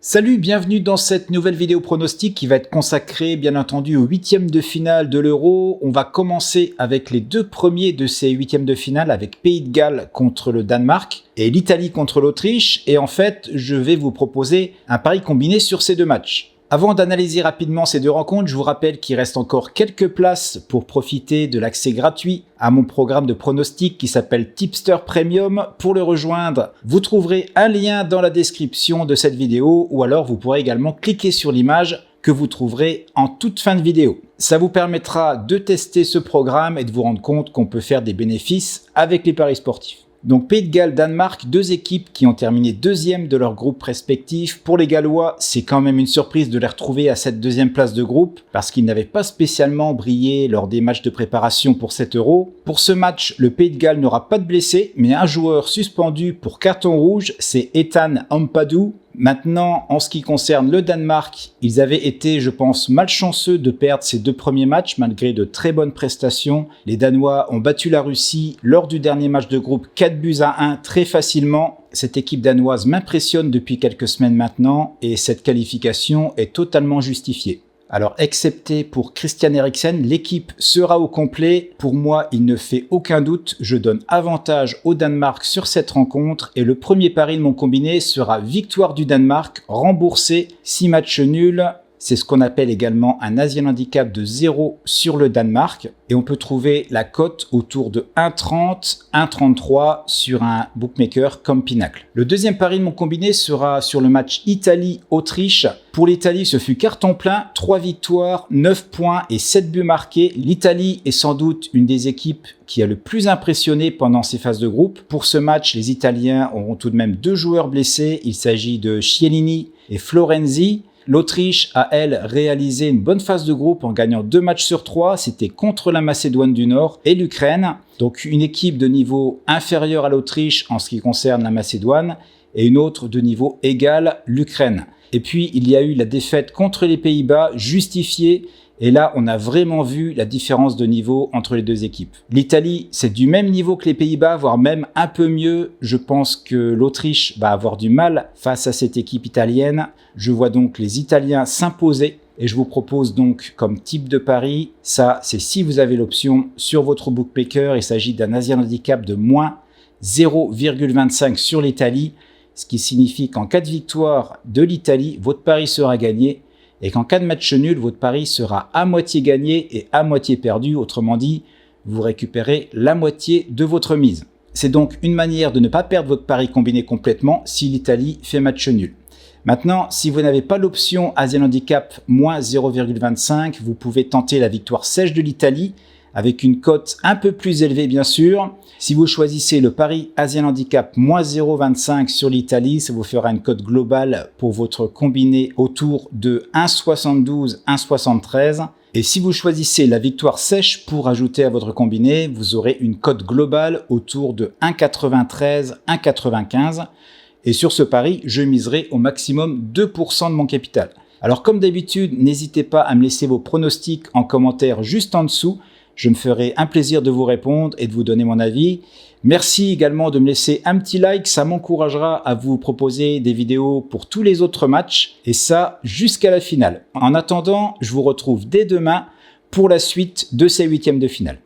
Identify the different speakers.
Speaker 1: Salut, bienvenue dans cette nouvelle vidéo pronostic qui va être consacrée bien entendu aux huitièmes de finale de l'Euro. On va commencer avec les deux premiers de ces huitièmes de finale avec Pays de Galles contre le Danemark et l'Italie contre l'Autriche. Et en fait, je vais vous proposer un pari combiné sur ces deux matchs. Avant d'analyser rapidement ces deux rencontres, je vous rappelle qu'il reste encore quelques places pour profiter de l'accès gratuit à mon programme de pronostic qui s'appelle Tipster Premium. Pour le rejoindre, vous trouverez un lien dans la description de cette vidéo ou alors vous pourrez également cliquer sur l'image que vous trouverez en toute fin de vidéo. Ça vous permettra de tester ce programme et de vous rendre compte qu'on peut faire des bénéfices avec les paris sportifs. Donc Pays de Galles, Danemark, deux équipes qui ont terminé deuxième de leur groupe respectif. Pour les Gallois, c'est quand même une surprise de les retrouver à cette deuxième place de groupe parce qu'ils n'avaient pas spécialement brillé lors des matchs de préparation pour cet Euro. Pour ce match, le Pays de Galles n'aura pas de blessés, mais un joueur suspendu pour carton rouge, c'est Ethan Ampadu. Maintenant, en ce qui concerne le Danemark, ils avaient été, je pense, malchanceux de perdre ces deux premiers matchs malgré de très bonnes prestations. Les Danois ont battu la Russie lors du dernier match de groupe 4-1 très facilement. Cette équipe danoise m'impressionne depuis quelques semaines maintenant et cette qualification est totalement justifiée. Alors, excepté pour Christian Eriksen, l'équipe sera au complet. Pour moi, il ne fait aucun doute. Je donne avantage au Danemark sur cette rencontre. Et le premier pari de mon combiné sera victoire du Danemark, remboursé 6 matchs nuls. C'est ce qu'on appelle également un Asian Handicap de 0 sur le Danemark. Et on peut trouver la cote autour de 1,30, 1,33 sur un bookmaker comme Pinacle. Le deuxième pari de mon combiné sera sur le match Italie-Autriche. Pour l'Italie, ce fut carton plein, 3 victoires, 9 points et 7 buts marqués. L'Italie est sans doute une des équipes qui a le plus impressionné pendant ces phases de groupe. Pour ce match, les Italiens auront tout de même 2 joueurs blessés. Il s'agit de Chiellini et Florenzi. L'Autriche a, elle, réalisé une bonne phase de groupe en gagnant 2 matchs sur 3. C'était contre la Macédoine du Nord et l'Ukraine. Donc une équipe de niveau inférieur à l'Autriche en ce qui concerne la Macédoine et une autre de niveau égal, l'Ukraine. Et puis il y a eu la défaite contre les Pays-Bas justifiée. Et là, on a vraiment vu la différence de niveau entre les deux équipes. L'Italie, c'est du même niveau que les Pays-Bas, voire même un peu mieux. Je pense que l'Autriche va avoir du mal face à cette équipe italienne. Je vois donc les Italiens s'imposer. Et je vous propose donc comme type de pari, ça c'est si vous avez l'option sur votre bookmaker, il s'agit d'un Asian Handicap de moins 0,25 sur l'Italie, ce qui signifie qu'en cas de victoire de l'Italie, votre pari sera gagné. Et qu'en cas de match nul, votre pari sera à moitié gagné et à moitié perdu. Autrement dit, vous récupérez la moitié de votre mise. C'est donc une manière de ne pas perdre votre pari combiné complètement si l'Italie fait match nul. Maintenant, si vous n'avez pas l'option Asian Handicap moins 0,25, vous pouvez tenter la victoire sèche de l'Italie avec une cote un peu plus élevée bien sûr. Si vous choisissez le pari Asian Handicap moins 0,25 sur l'Italie, ça vous fera une cote globale pour votre combiné autour de 1,72, 1,73. Et si vous choisissez la victoire sèche pour ajouter à votre combiné, vous aurez une cote globale autour de 1,93, 1,95. Et sur ce pari, je miserai au maximum 2% de mon capital. Alors comme d'habitude, n'hésitez pas à me laisser vos pronostics en commentaire juste en dessous. Je me ferai un plaisir de vous répondre et de vous donner mon avis. Merci également de me laisser un petit like, ça m'encouragera à vous proposer des vidéos pour tous les autres matchs et ça jusqu'à la finale. En attendant, je vous retrouve dès demain pour la suite de ces huitièmes de finale.